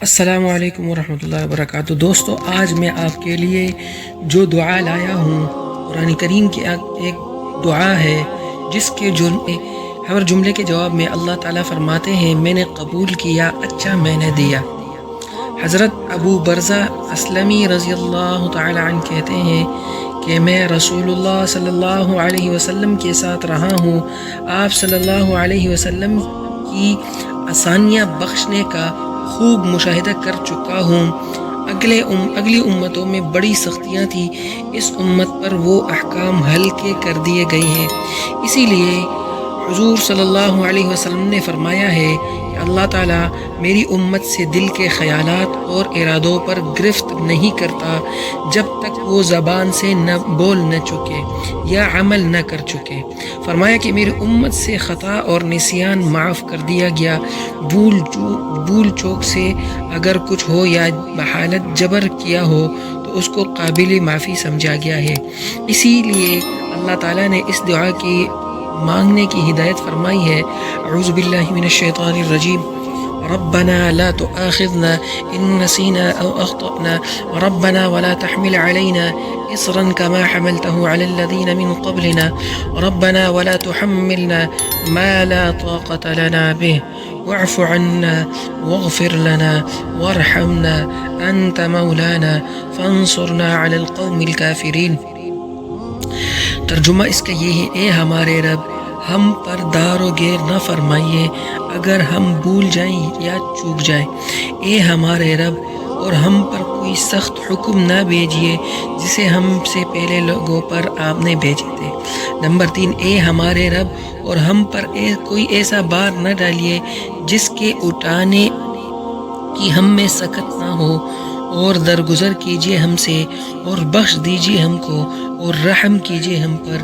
السلام علیکم ورحمۃ اللہ وبرکاتہ۔ دوستو، آج میں آپ کے لیے جو دعا لایا ہوں قرآن کریم کی ایک دعا ہے جس کے ہر جملے کے جواب میں اللہ تعالیٰ فرماتے ہیں میں نے قبول کیا، اچھا میں نے دیا۔ حضرت ابو برزہ اسلمی رضی اللہ تعالی عنہ کہتے ہیں کہ میں رسول اللہ صلی اللہ علیہ وسلم کے ساتھ رہا ہوں، آپ صلی اللہ علیہ وسلم کی آسانیاں بخشنے کا خوب مشاہدہ کر چکا ہوں۔ اگلی امتوں میں بڑی سختیاں تھیں، اس امت پر وہ احکام ہلکے کر دیے گئے ہیں۔ اسی لیے حضور صلی اللہ علیہ وسلم نے فرمایا ہے کہ اللہ تعالیٰ میری امت سے دل کے خیالات اور ارادوں پر گرفت نہیں کرتا جب تک وہ زبان سے نہ بول نہ چکے یا عمل نہ کر چکے۔ فرمایا کہ میری امت سے خطا اور نسیان معاف کر دیا گیا، بھول چوک سے اگر کچھ ہو یا بحالت جبر کیا ہو تو اس کو قابل معافی سمجھا گیا ہے۔ اسی لیے اللہ تعالیٰ نے اس دعا کی مانگنے کی ہدایت فرمائی ہے۔ اعوذ باللہ من الشیطان الرجیم، ربنا لا تؤاخذنا ان نسینا او اخطأنا ربنا ولا تحمل علينا اصرا كما حملته على الذين من قبلنا ربنا ولا تحملنا ما لا طاقة لنا به واعف عنا واغفر لنا وارحمنا انت مولانا فانصرنا على القوم الكافرين۔ ترجمہ اس کا یہ ہے، اے ہمارے رب، ہم پر دار و گیر نہ فرمائیے اگر ہم بھول جائیں یا چوک جائیں۔ اے ہمارے رب، اور ہم پر کوئی سخت حکم نہ بھیجیے جسے ہم سے پہلے لوگوں پر آپ نے بھیجے تھے۔ نمبر 3، اے ہمارے رب، اور ہم پر کوئی ایسا بار نہ ڈالیے جس کے اٹھانے کی ہم میں سخت نہ ہو، اور درگزر کیجیے ہم سے اور بخش دیجیے ہم کو اور رحم کیجیے ہم پر،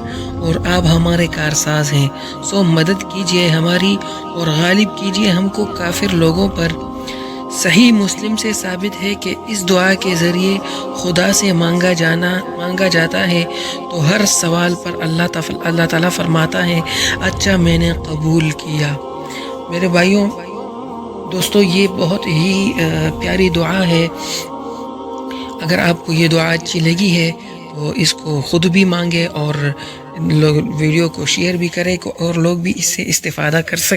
اور آپ ہمارے کارساز ہیں، سو مدد کیجیے ہماری اور غالب کیجیے ہم کو کافر لوگوں پر۔ صحیح مسلم سے ثابت ہے کہ اس دعا کے ذریعے خدا سے مانگا جاتا ہے تو ہر سوال پر اللہ تعالیٰ فرماتا ہے اچھا میں نے قبول کیا۔ میرے بھائیوں دوستو، یہ بہت ہی پیاری دعا ہے۔ اگر آپ کو یہ دعا اچھی لگی ہے تو اس کو خود بھی مانگے اور ویڈیو کو شیئر بھی کریں اور لوگ بھی اس سے استفادہ کر سکیں۔